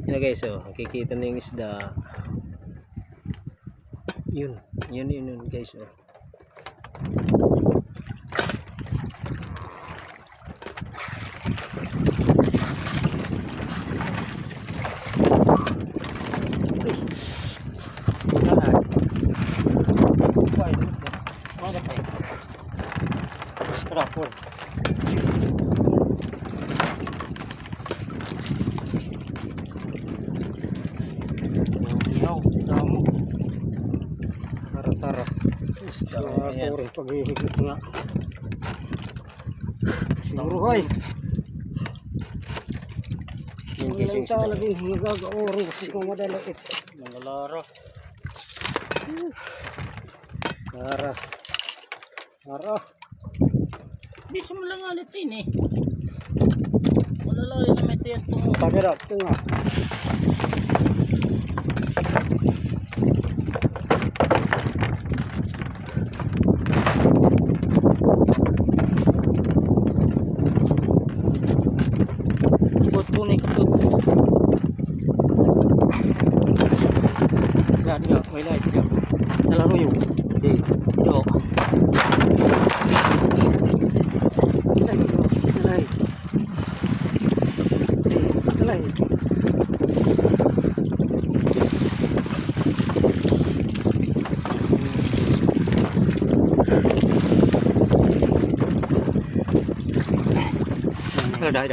Yan na guys, oh, nakikita na yung isda. Yun guys, oh. Tara. Puro paghihigit nga. Siguro hoy. Yung guys yung isda. Lagi higag-oro kasi kung madala ito. Mangalaro. Tara. Bisa mo lang alit ini. Wala lang yung may tiyan to. Kamera ito nga. May light ka. Nalaro yung date. Do. Dah.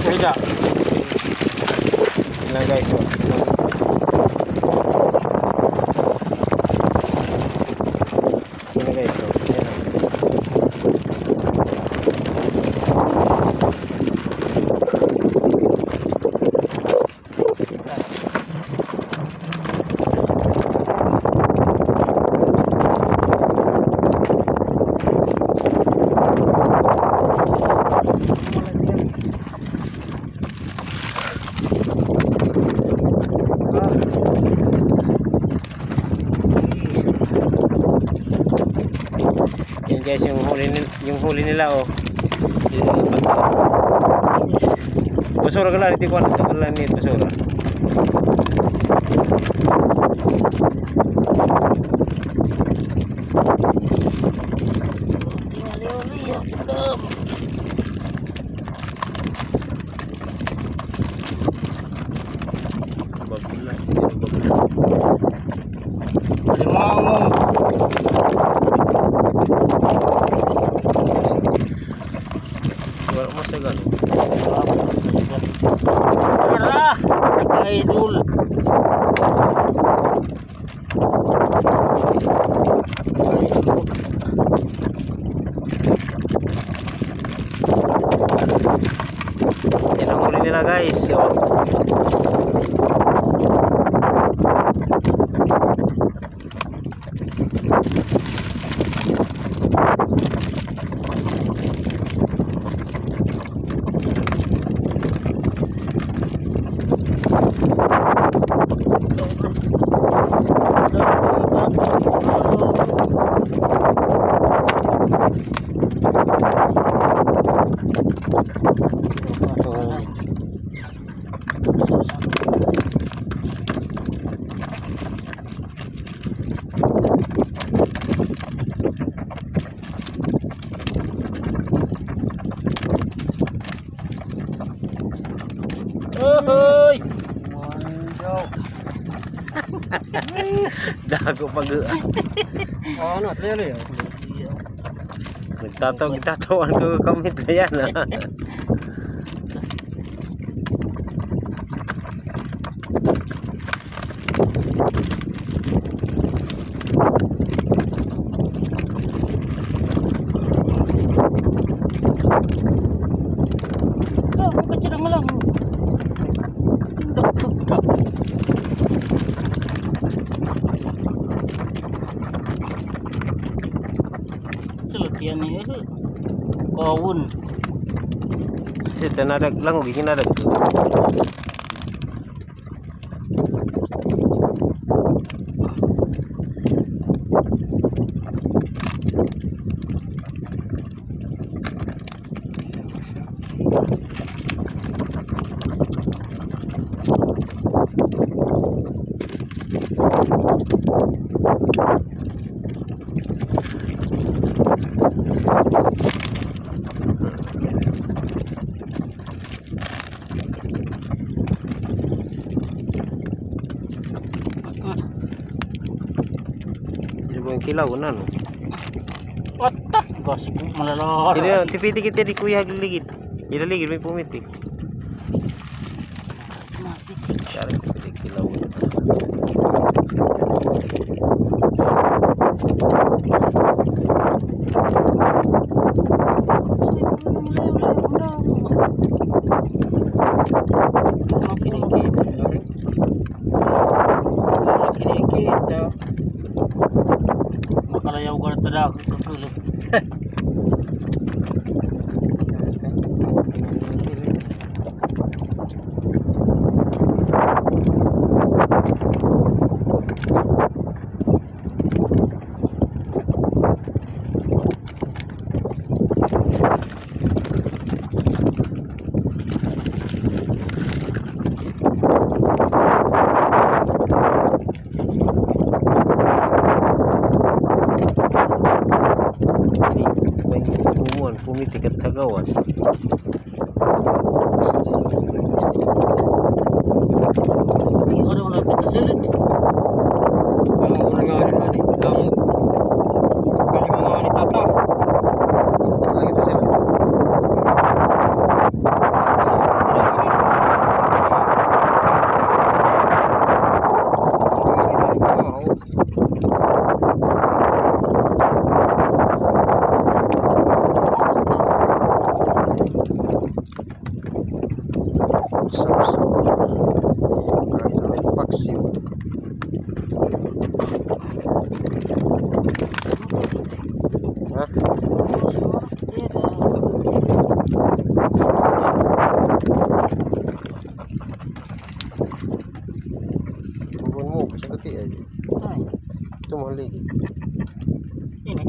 Beda. Nah guys, oh. Ini guys, oh. Yan guys, yung huli nila, oh. Basura ka lang, ito ko lang nito basura. Wala masagal. Tara, idol. Yan ang huli nila guys. Oh. Dago pag Ano, lele. nagtatawan ko kamit na yan. Oh, kacirang lang. Dak. Selatian ni kawun. Kasi tanadag lang, ginadag. Hindi mo yung kilaw na, no? Watak gasik malalaro. Hindi, tipiti kita di kuya ligid. Ilaligid may pumitik. Cara tipiti kilaw. Makalayaw ka na tada katulog. May umuan, pumitik at tagawas. Di orang nak pitasilid. Ang mga nga ni Hani. Ang mga ni Tata. Lagi pa sila. Sap-sap. Kahit na may paksiw. Ha? Bukan mo, sagati ay. Ito mo haligi. Ini.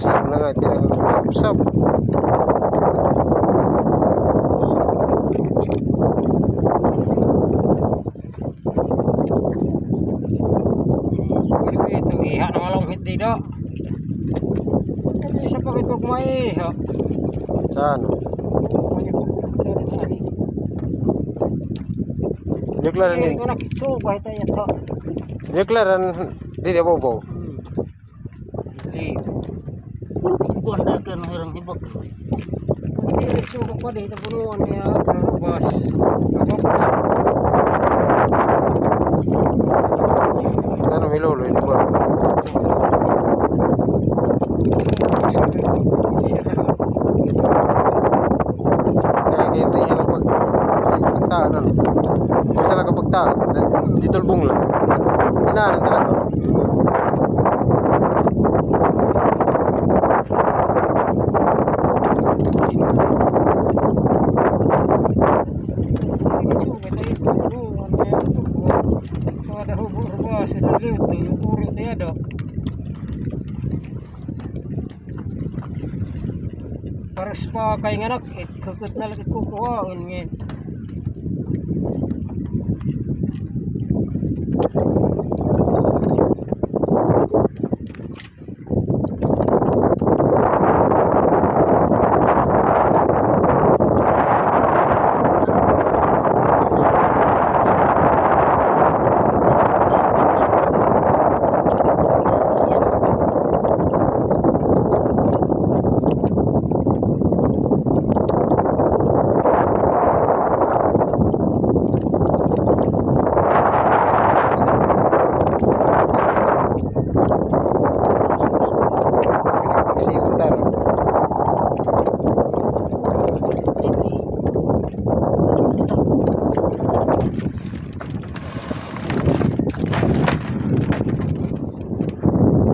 Sap na nga, tinangang sap-sap. Ito, iha na malang hindi do. Isa pa kito kumay iha. Saan? Deklaran Eh, din. kung nakitsubay tayo ito. Deklaran di dia bobo. Hindi. Bukan dah kan orang hibak. Hindi, nagsubok pa dito. Punuan niya. Karubas. Ano may lolo ini ko. Kaya hindi yung pagtaan ano. Basta lang kapagtaan. Dito albong lang. Inaanan talaga. pares pa kay nganak, kukut na lagi kukuha ngayon.